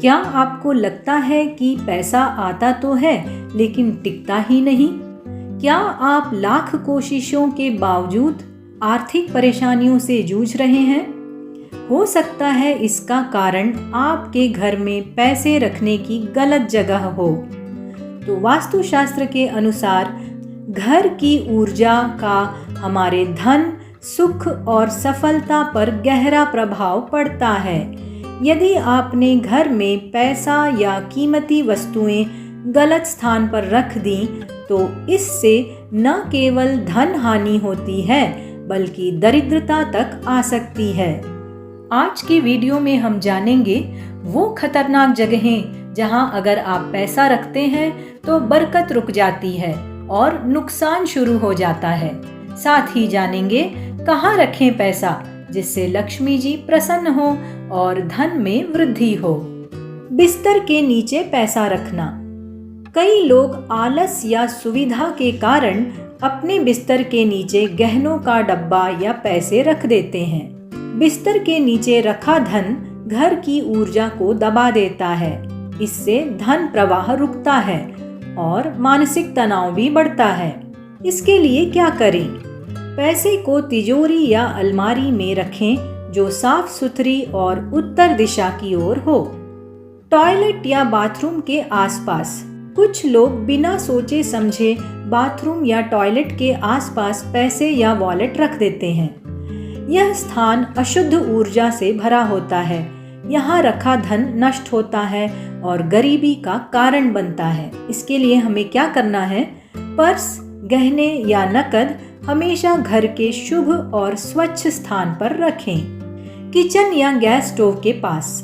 क्या आपको लगता है कि पैसा आता तो है लेकिन टिकता ही नहीं? क्या आप लाख कोशिशों के बावजूद आर्थिक परेशानियों से जूझ रहे हैं? हो सकता है इसका कारण आपके घर में पैसे रखने की गलत जगह हो। तो वास्तुशास्त्र के अनुसार घर की ऊर्जा का हमारे धन, सुख और सफलता पर गहरा प्रभाव पड़ता है। यदि आपने घर में पैसा या कीमती वस्तुएं गलत स्थान पर रख दी तो इससे न केवल धन हानि होती है बल्कि दरिद्रता तक आ सकती है। आज की वीडियो में हम जानेंगे वो खतरनाक जगहें जहां अगर आप पैसा रखते हैं तो बरकत रुक जाती है और नुकसान शुरू हो जाता है। साथ ही जानेंगे कहां रखें पैसा जिससे लक्ष्मी जी प्रसन्न हो और धन में वृद्धि हो। बिस्तर के नीचे पैसा रखना। कई लोग आलस या सुविधा के कारण अपने बिस्तर के नीचे गहनों का डब्बा या पैसे रख देते हैं। बिस्तर के नीचे रखा धन घर की ऊर्जा को दबा देता है। इससे धन प्रवाह रुकता है और मानसिक तनाव भी बढ़ता है। इसके लिए क्या करें? पैसे को तिजोरी या अलमारी में रखें जो साफ सुथरी और उत्तर दिशा की ओर हो। टॉयलेट या बाथरूम के आसपास। कुछ लोग बिना सोचे समझे बाथरूम या टॉयलेट के आसपास पैसे या वॉलेट रख देते हैं। यह स्थान अशुद्ध ऊर्जा से भरा होता है। यहाँ रखा धन नष्ट होता है और गरीबी का कारण बनता है। इसके लिए हमें क्या करना है? पर्स, गहने या नकद हमेशा घर के शुभ और स्वच्छ स्थान पर रखें। किचन या गैस स्टोव के पास।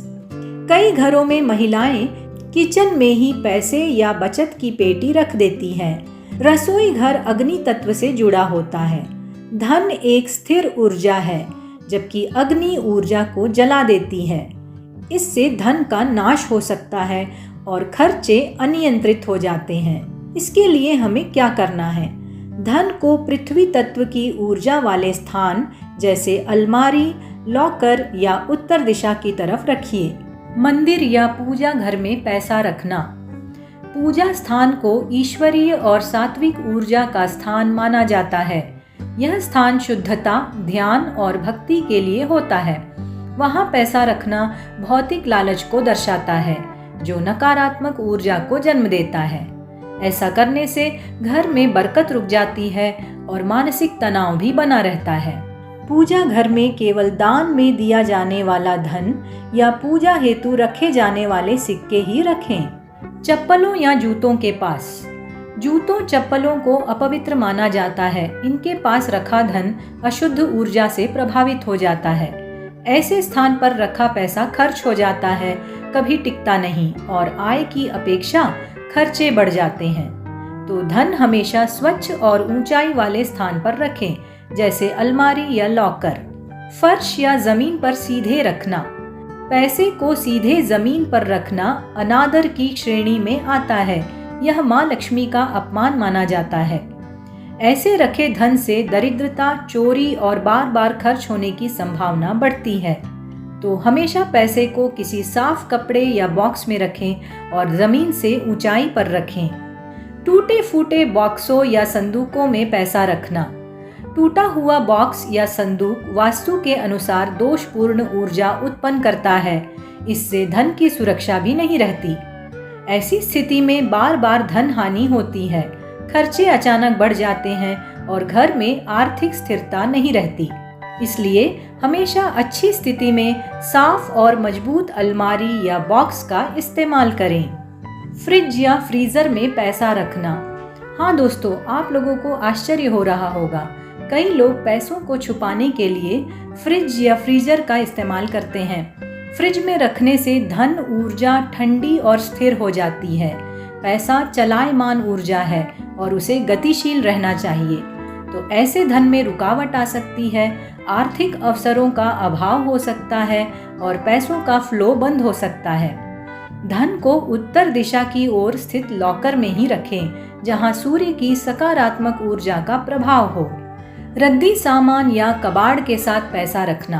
कई घरों में महिलाएं किचन में ही पैसे या बचत की पेटी रख देती हैं। रसोई घर अग्नि तत्व से जुड़ा होता है। धन एक स्थिर ऊर्जा है जबकि अग्नि ऊर्जा को जला देती है। इससे धन का नाश हो सकता है और खर्चे अनियंत्रित हो जाते हैं। इसके लिए हमें क्या करना है? धन को पृथ्वी तत्व की ऊर्जा वाले स्थान जैसे अलमारी, लॉकर या उत्तर दिशा की तरफ रखिए। मंदिर या पूजा घर में पैसा रखना। पूजा स्थान को ईश्वरीय और सात्विक ऊर्जा का स्थान माना जाता है। यह स्थान शुद्धता, ध्यान और भक्ति के लिए होता है। वहाँ पैसा रखना भौतिक लालच को दर्शाता है जो नकारात्मक ऊर्जा को जन्म देता है। ऐसा करने से घर में बरकत रुक जाती है और मानसिक तनाव भी बना रहता है। पूजा घर में केवल दान में दिया जाने वाला धन या पूजा हेतु रखे जाने वाले सिक्के ही रखें। चप्पलों या जूतों के पास। जूतों, चप्पलों को अपवित्र माना जाता है। इनके पास रखा धन अशुद्ध ऊर्जा से प्रभावित हो जाता है। ऐसे स्थान पर रखा पैसा खर्च हो जाता है, कभी टिकता नहीं और आय की अपेक्षा खर्चे बढ़ जाते हैं। तो धन हमेशा स्वच्छ और ऊंचाई वाले स्थान पर रखें जैसे अलमारी या लॉकर। फर्श या जमीन पर सीधे रखना। पैसे को सीधे जमीन पर रखना अनादर की श्रेणी में आता है। यह माँ लक्ष्मी का अपमान माना जाता है। ऐसे रखे धन से दरिद्रता, चोरी और बार बार खर्च होने की संभावना बढ़ती है। तो हमेशा पैसे को किसी साफ कपड़े या बॉक्स में रखें और जमीन से ऊंचाई पर रखें। टूटे फूटे बॉक्सों या संदूकों में पैसा रखना। टूटा हुआ बॉक्स या संदूक वास्तु के अनुसार दोषपूर्ण ऊर्जा उत्पन्न करता है। इससे धन की सुरक्षा भी नहीं रहती। ऐसी स्थिति में बार बार धन हानि होती है, खर्चे अचानक बढ़ जाते हैं और घर में आर्थिक स्थिरता नहीं रहती। इसलिए हमेशा अच्छी स्थिति में साफ और मजबूत अलमारी या बॉक्स का इस्तेमाल करें। फ्रिज या फ्रीजर में पैसा रखना। हाँ दोस्तों, आप लोगों को आश्चर्य हो रहा होगा। कई लोग पैसों को छुपाने के लिए फ्रिज या फ्रीजर का इस्तेमाल करते हैं। फ्रिज में रखने से धन ऊर्जा ठंडी और स्थिर हो जाती है। पैसा चलायमान ऊर्जा है और उसे गतिशील रहना चाहिए। तो ऐसे धन में रुकावट आ सकती है, आर्थिक अवसरों का अभाव हो सकता है और पैसों का फ्लो बंद हो सकता है। धन को उत्तर दिशा की ओर स्थित लॉकर में ही रखें जहां सूर्य की सकारात्मक ऊर्जा का प्रभाव हो। रद्दी सामान या कबाड़ के साथ पैसा रखना।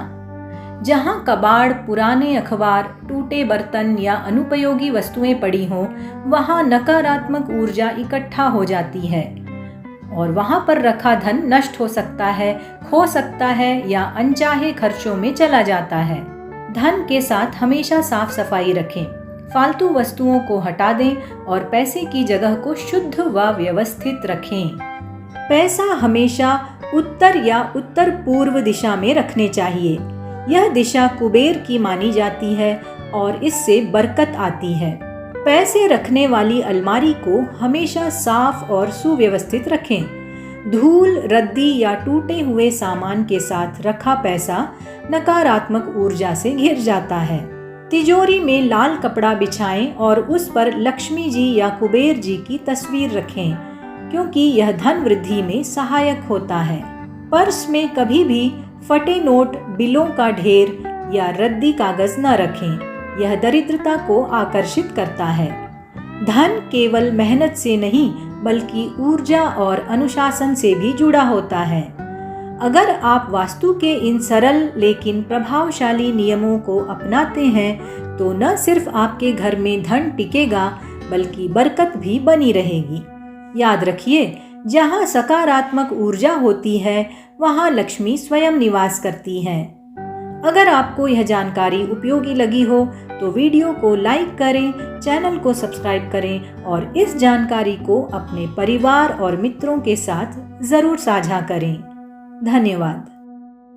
जहाँ कबाड़, पुराने अखबार, टूटे बर्तन या अनुपयोगी वस्तुएं पड़ी हों, वहाँ नकारात्मक ऊर्जा इकट्ठा हो जाती है और वहाँ पर रखा धन नष्ट हो सकता है, खो सकता है या अनचाहे खर्चों में चला जाता है। धन के साथ हमेशा साफ सफाई रखें, फालतू वस्तुओं को हटा दें और पैसे की जगह को शुद्ध व व्यवस्थित रखें। पैसा हमेशा उत्तर या उत्तर पूर्व दिशा में रखने चाहिए। यह दिशा कुबेर की मानी जाती है और इससे बरकत आती है। पैसे रखने वाली अलमारी को हमेशा साफ और सुव्यवस्थित रखें। धूल, रद्दी या टूटे हुए सामान के साथ रखा पैसा नकारात्मक ऊर्जा से घिर जाता है। तिजोरी में लाल कपड़ा बिछाएं और उस पर लक्ष्मी जी या कुबेर जी की तस्वीर रखें, क्योंकि यह धन वृद्धि में सहायक होता है। पर्स में कभी भी फटे नोट, बिलों का ढेर या रद्दी कागज न रखें। यह दरिद्रता को आकर्षित करता है। धन केवल मेहनत से नहीं बल्कि ऊर्जा और अनुशासन से भी जुड़ा होता है। अगर आप वास्तु के इन सरल लेकिन प्रभावशाली नियमों को अपनाते हैं तो न सिर्फ आपके घर में धन टिकेगा बल्कि बरकत भी बनी रहेगी। याद रखिए, जहाँ सकारात्मक ऊर्जा होती है वहाँ लक्ष्मी स्वयं निवास करती है। अगर आपको यह जानकारी उपयोगी लगी हो तो वीडियो को लाइक करें, चैनल को सब्सक्राइब करें और इस जानकारी को अपने परिवार और मित्रों के साथ ज़रूर साझा करें। धन्यवाद।